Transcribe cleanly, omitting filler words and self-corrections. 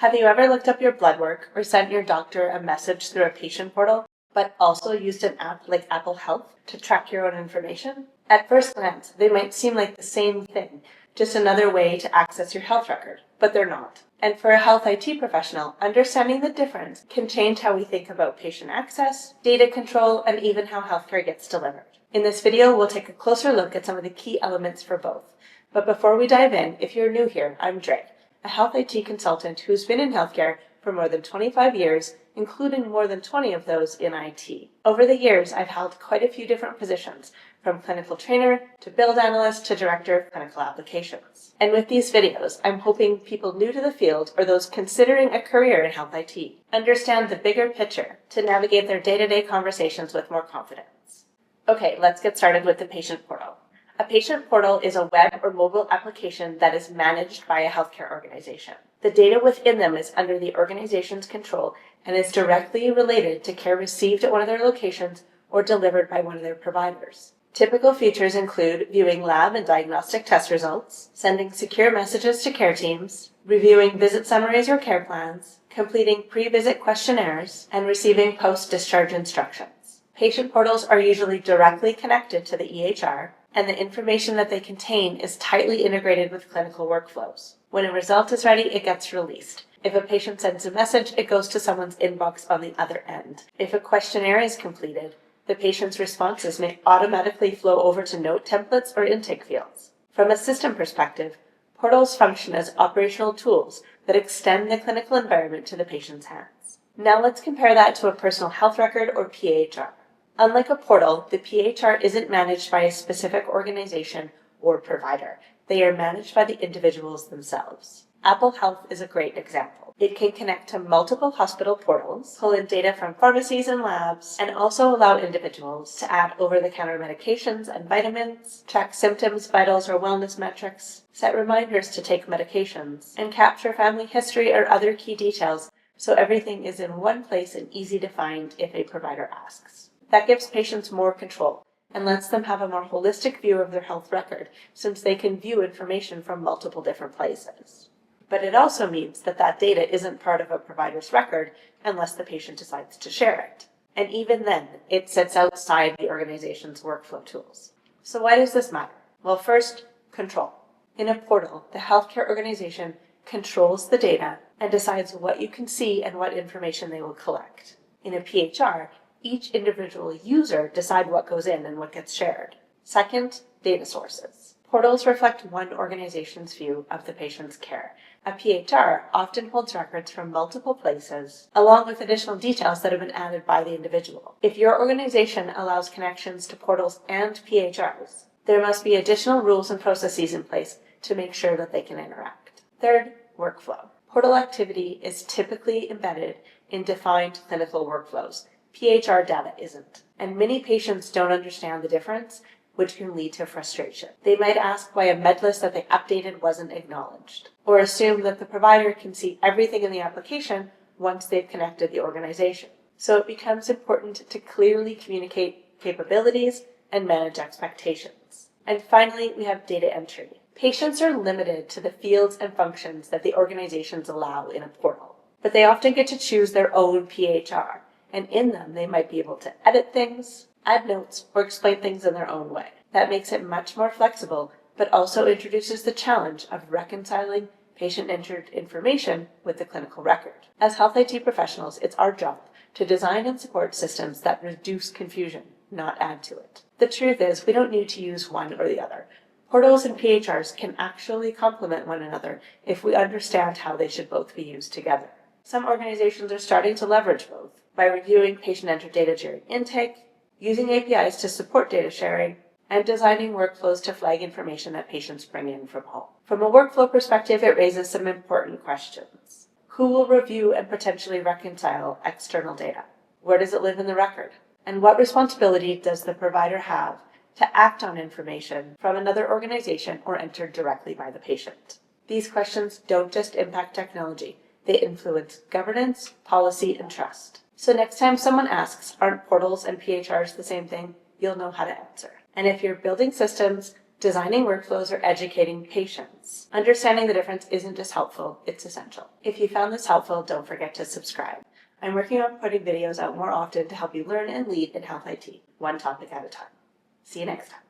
Have you ever looked up your blood work or sent your doctor a message through a patient portal, but also used an app like Apple Health to track your own information? At first glance, they might seem like the same thing, just another way to access your health record, but they're not. And for a health IT professional, understanding the difference can change how we think about patient access, data control, and even how healthcare gets delivered. In this video, we'll take a closer look at some of the key elements for both. But before we dive in, if you're new here, I'm Dre, a health IT consultant who's been in healthcare for more than 25 years, including more than 20 of those in IT. Over the years, I've held quite a few different positions, from clinical trainer to build analyst to director of clinical applications. And with these videos, I'm hoping people new to the field or those considering a career in health IT understand the bigger picture to navigate their day-to-day conversations with more confidence. Okay, let's get started with the patient portal. A patient portal is a web or mobile application that is managed by a healthcare organization. The data within them is under the organization's control and is directly related to care received at one of their locations or delivered by one of their providers. Typical features include viewing lab and diagnostic test results, sending secure messages to care teams, reviewing visit summaries or care plans, completing pre-visit questionnaires, and receiving post-discharge instructions. Patient portals are usually directly connected to the EHR, and the information that they contain is tightly integrated with clinical workflows. When a result is ready, it gets released. If a patient sends a message, it goes to someone's inbox on the other end. If a questionnaire is completed, the patient's responses may automatically flow over to note templates or intake fields. From a system perspective, portals function as operational tools that extend the clinical environment to the patient's hands. Now let's compare that to a personal health record or PHR. Unlike a portal, the PHR isn't managed by a specific organization or provider. They are managed by the individuals themselves. Apple Health is a great example. It can connect to multiple hospital portals, pull in data from pharmacies and labs, and also allow individuals to add over-the-counter medications and vitamins, track symptoms, vitals, or wellness metrics, set reminders to take medications, and capture family history or other key details so everything is in one place and easy to find if a provider asks. That gives patients more control and lets them have a more holistic view of their health record since they can view information from multiple different places. But it also means that that data isn't part of a provider's record unless the patient decides to share it. And even then, it sits outside the organization's workflow tools. So why does this matter? Well, first, control. In a portal, the healthcare organization controls the data and decides what you can see and what information they will collect. In a PHR, each individual user decides what goes in and what gets shared. Second, data sources. Portals reflect one organization's view of the patient's care. A PHR often holds records from multiple places, along with additional details that have been added by the individual. If your organization allows connections to portals and PHRs, there must be additional rules and processes in place to make sure that they can interact. Third, workflow. Portal activity is typically embedded in defined clinical workflows. PHR data isn't, and many patients don't understand the difference, which can lead to frustration. They might ask why a med list that they updated wasn't acknowledged, or assume that the provider can see everything in the application once they've connected the organization. So it becomes important to clearly communicate capabilities and manage expectations. And finally, we have data entry. Patients are limited to the fields and functions that the organizations allow in a portal, but they often get to choose their own PHR. And in them, they might be able to edit things, add notes, or explain things in their own way. That makes it much more flexible, but also introduces the challenge of reconciling patient-entered information with the clinical record. As health IT professionals, it's our job to design and support systems that reduce confusion, not add to it. The truth is, we don't need to use one or the other. Portals and PHRs can actually complement one another if we understand how they should both be used together. Some organizations are starting to leverage both by reviewing patient-entered data during intake, using APIs to support data sharing, and designing workflows to flag information that patients bring in from home. From a workflow perspective, it raises some important questions. Who will review and potentially reconcile external data? Where does it live in the record? And what responsibility does the provider have to act on information from another organization or entered directly by the patient? These questions don't just impact technology. They influence governance, policy, and trust. So next time someone asks, aren't portals and PHRs the same thing, you'll know how to answer. And if you're building systems, designing workflows, or educating patients. Understanding the difference isn't just helpful, it's essential. If you found this helpful, don't forget to subscribe. I'm working on putting videos out more often to help you learn and lead in health IT, one topic at a time. See you next time.